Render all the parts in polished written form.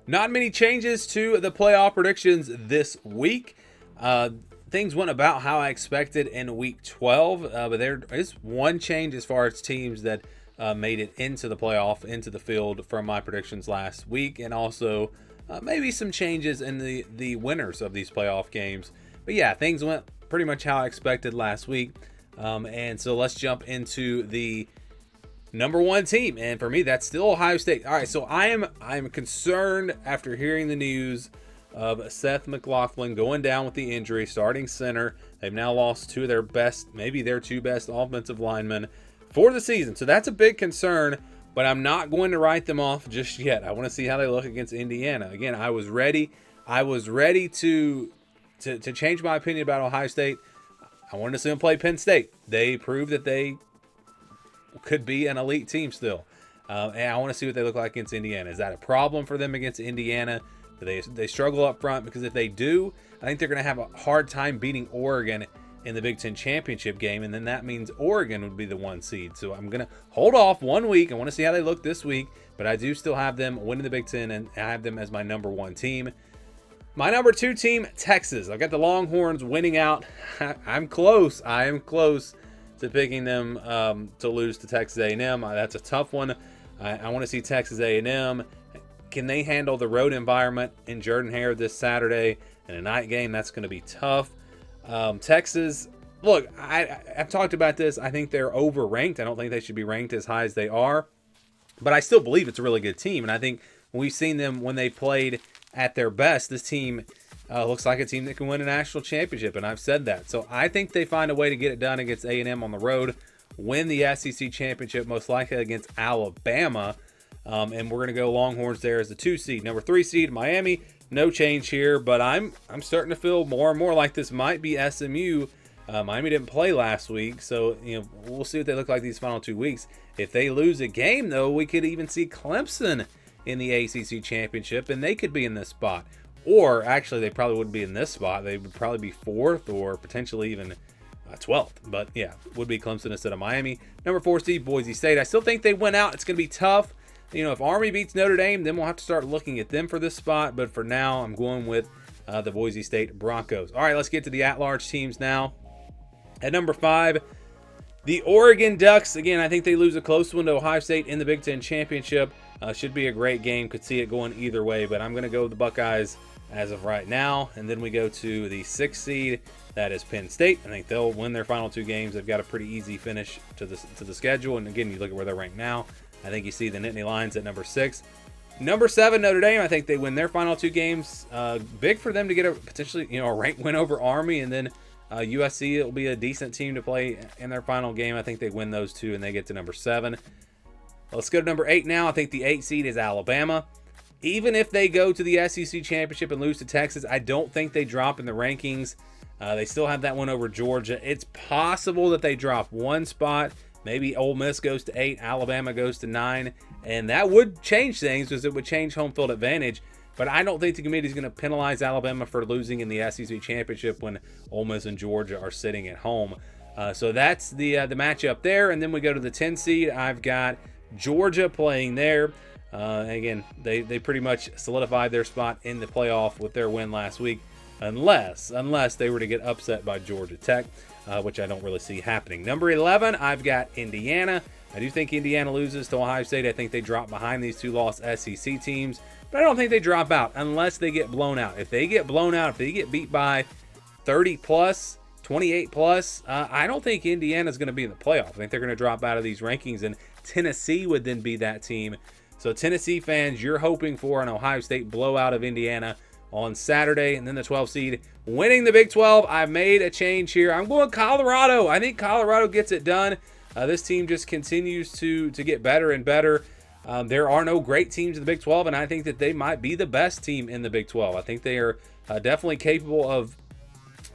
Not many changes to the playoff predictions this week. Things went about how I expected in week 12, but there is one change as far as teams that made it into the playoff, into the field from my predictions last week, and also maybe some changes in the winners of these playoff games. But yeah, things went pretty much how I expected last week. And so let's jump into the number one team, and for me that's still Ohio State. All right, so I'm concerned after hearing the news of Seth McLaughlin going down with the injury, starting center. They've now lost two of their best, maybe their two best offensive linemen for the season, so that's a big concern. But I'm not going to write them off just yet. I want to see how they look against Indiana. Again, I was ready to change my opinion about Ohio State. I wanted to see them play Penn State. They proved that they could be an elite team still. And I want to see what they look like against Indiana. Is that a problem for them against Indiana? Do they struggle up front? Because if they do, I think they're going to have a hard time beating Oregon in the Big Ten championship game. And then that means Oregon would be the 1 seed. So I'm going to hold off 1 week. I want to see how they look this week. But I do still have them winning the Big Ten, and I have them as my number 1 team. My number 2 team, Texas. I've got the Longhorns winning out. I'm close. I am close to picking them to lose to Texas A&M. That's a tough one. I want to see Texas A&M. Can they handle the road environment in Jordan-Hare this Saturday in a night game? That's going to be tough. Texas, look, I've talked about this. I think they're overranked. I don't think they should be ranked as high as they are. But I still believe it's a really good team. And I think we've seen them when they played at their best. This team looks like a team that can win a national championship, and I've said that. So I think they find a way to get it done against A&M on the road, win the SEC championship, most likely against Alabama, and we're going to go Longhorns there as the 2 seed. Number 3 seed, Miami, no change here, but I'm starting to feel more and more like this might be SMU. Miami didn't play last week, so we'll see what they look like these final 2 weeks. If they lose a game, though, we could even see Clemson in the ACC championship, and they could be in this spot. Or actually, they probably wouldn't be in this spot. They would probably be 4th or potentially even 12th. But yeah, would be Clemson instead of Miami. Number 4 seed, Boise State. I still think they win out. It's going to be tough. If Army beats Notre Dame, then we'll have to start looking at them for this spot. But for now, I'm going with the Boise State Broncos. All right, let's get to the at-large teams now. At number 5, the Oregon Ducks. Again, I think they lose a close one to Ohio State in the Big Ten championship. Should be a great game. Could see it going either way, but I'm going to go with the Buckeyes as of right now. And then we go to the 6th seed. That is Penn State. I think they'll win their final 2 games. They've got a pretty easy finish to the schedule. And again, you look at where they're ranked now. I think you see the Nittany Lions at number 6. Number 7, Notre Dame. I think they win their final 2 games. Big for them to get a potentially a ranked win over Army, and then USC. It'll be a decent team to play in their final game. I think they win those 2 and they get to number 7. Let's go to number 8 now. I think the 8 seed is Alabama. Even if they go to the SEC championship and lose to Texas, I don't think they drop in the rankings. They still have that one over Georgia. It's possible that they drop 1 spot. Maybe Ole Miss goes to 8, Alabama goes to 9, and that would change things because it would change home field advantage. But I don't think the committee is going to penalize Alabama for losing in the SEC championship when Ole Miss and Georgia are sitting at home. So that's the matchup there. And then we go to the 10 seed. I've got Georgia playing there. Again, they pretty much solidified their spot in the playoff with their win last week, unless they were to get upset by Georgia Tech, which I don't really see happening. Number 11, I've got Indiana. I do think Indiana loses to Ohio State. I think they drop behind these 2 lost SEC teams, but I don't think they drop out unless they get blown out. If they get blown out, if they get beat by 30 plus, 28 plus, I don't think Indiana's going to be in the playoff. I think they're going to drop out of these rankings, and Tennessee would then be that team. So Tennessee fans, you're hoping for an Ohio State blowout of Indiana on Saturday, and then the 12 seed winning the Big 12. I've made a change here. I'm going Colorado. I think Colorado gets it done. This team just continues to get better and better. There are no great teams in the Big 12, and I think that they might be the best team in the Big 12. I think they are definitely capable of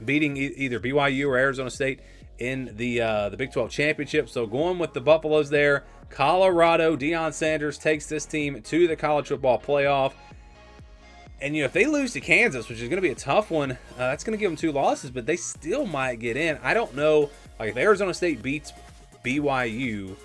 beating either BYU or Arizona State in the Big 12 championship. So going with the Buffaloes there. Colorado, Deion Sanders takes this team to the college football playoff. And, if they lose to Kansas, which is going to be a tough one, that's going to give them 2 losses, but they still might get in. I don't know. Like, if Arizona State beats BYU,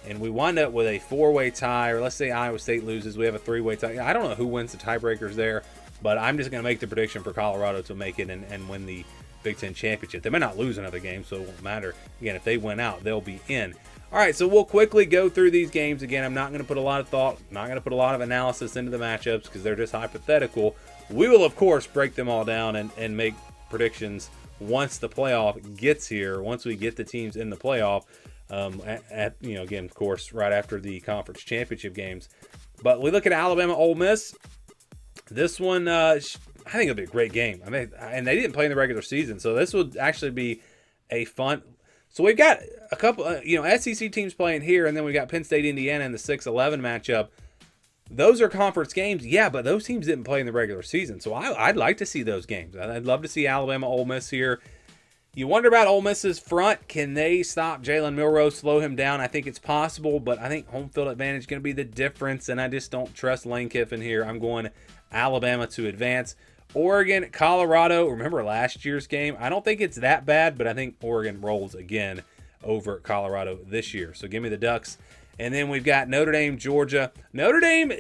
and we wind up with a 4-way tie, or let's say Iowa State loses, we have a 3-way tie. I don't know who wins the tiebreakers there, but I'm just going to make the prediction for Colorado to make it and win the Big Ten championship. They may not lose another game, so it won't matter. Again, if they win out, they'll be in. All right, so we'll quickly go through these games. Again, I'm not going to put a lot of thought, not going to put a lot of analysis into the matchups because they're just hypothetical. We will, of course, break them all down and make predictions once the playoff gets here, once we get the teams in the playoff, again, of course, right after the conference championship games. But we look at Alabama, Ole Miss. This one, I think it'll be a great game. I mean, and they didn't play in the regular season, so this would actually be a fun. So we've got a couple, SEC teams playing here, and then we got Penn State, Indiana in the 6-11 matchup. Those are conference games, yeah, but those teams didn't play in the regular season, so I'd like to see those games. I'd love to see Alabama, Ole Miss here. You wonder about Ole Miss's front. Can they stop Jalen Milroe, slow him down? I think it's possible, but I think home field advantage is going to be the difference, and I just don't trust Lane Kiffin here. I'm going Alabama to advance. Oregon, Colorado. Remember last year's game? I don't think it's that bad, but I think Oregon rolls again over Colorado this year. So give me the Ducks. And then we've got Notre Dame, Georgia. Notre Dame,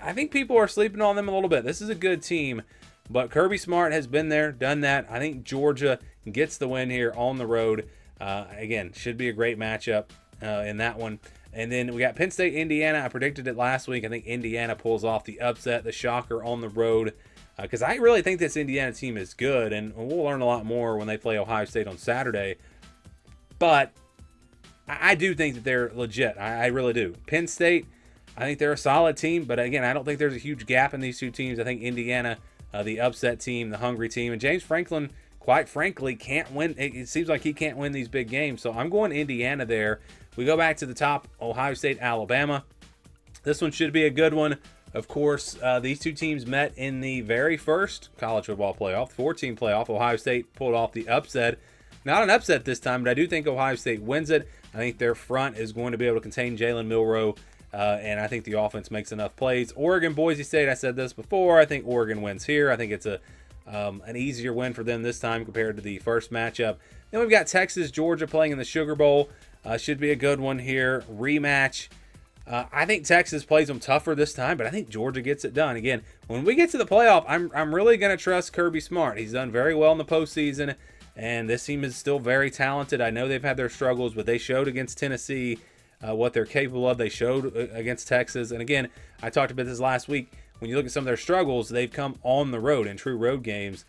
I think people are sleeping on them a little bit. This is a good team, but Kirby Smart has been there, done that. I think Georgia gets the win here on the road. Again, should be a great matchup in that one. And then we got Penn State, Indiana. I predicted it last week. I think Indiana pulls off the upset, the shocker on the road. Because I really think this Indiana team is good, and we'll learn a lot more when they play Ohio State on Saturday. But I do think that they're legit. I really do. Penn State, I think they're a solid team, but again, I don't think there's a huge gap in these two teams. I think Indiana, the upset team, the hungry team, and James Franklin, quite frankly, can't win. It seems like he can't win these big games, so I'm going Indiana there. We go back to the top, Ohio State, Alabama. This one should be a good one. Of course, these two teams met in the very first college football playoff, 14 playoff. Ohio State pulled off the upset. Not an upset this time, but I do think Ohio State wins it. I think their front is going to be able to contain Jalen Milroe, and I think the offense makes enough plays. Oregon, Boise State, I said this before. I think Oregon wins here. I think it's an easier win for them this time compared to the first matchup. Then we've got Texas, Georgia playing in the Sugar Bowl. Should be a good one here. Rematch. I think Texas plays them tougher this time, but I think Georgia gets it done. Again, when we get to the playoff, I'm really going to trust Kirby Smart. He's done very well in the postseason, and this team is still very talented. I know they've had their struggles, but they showed against Tennessee what they're capable of. They showed against Texas. And again, I talked about this last week. When you look at some of their struggles, they've come on the road in true road games.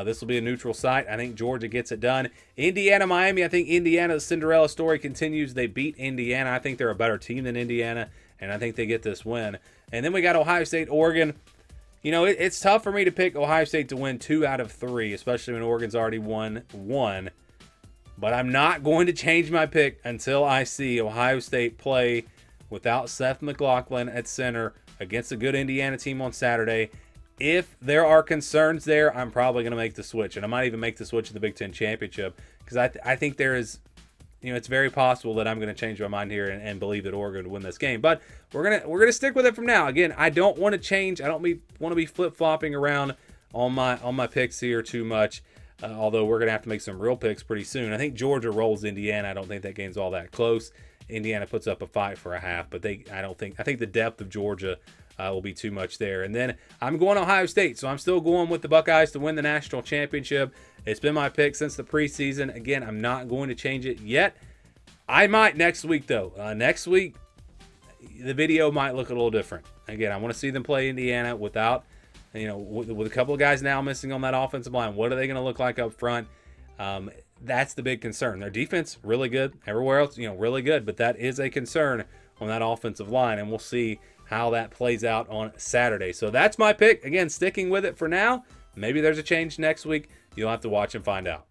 This will be a neutral site. I think Georgia gets it done. Indiana, Miami. I think Indiana's Cinderella story continues. They beat Indiana. I think they're a better team than Indiana, and I think they get this win. And then we got Ohio State, Oregon. It's tough for me to pick Ohio State to win 2 out of 3, especially when Oregon's already won 1. But I'm not going to change my pick until I see Ohio State play without Seth McLaughlin at center against a good Indiana team on Saturday. If there are concerns there, I'm probably going to make the switch, and I might even make the switch to the Big Ten Championship because I think there is, it's very possible that I'm going to change my mind here and believe that Oregon will win this game. But we're gonna stick with it from now. Again, I don't want to change. I don't want to be flip flopping around on my picks here too much. Although we're gonna have to make some real picks pretty soon. I think Georgia rolls Indiana. I don't think that game's all that close. Indiana puts up a fight for a half, but I think the depth of Georgia will be too much there. And then I'm going Ohio State, so I'm still going with the Buckeyes to win the national championship. It's been my pick since the preseason. Again, I'm not going to change it yet. I might next week, though. Next week, the video might look a little different. Again, I want to see them play Indiana without, with a couple of guys now missing on that offensive line. What are they going to look like up front? That's the big concern. Their defense, really good. Everywhere else, really good. But that is a concern on that offensive line, and we'll see how that plays out on Saturday. So that's my pick. Again, sticking with it for now. Maybe there's a change next week. You'll have to watch and find out.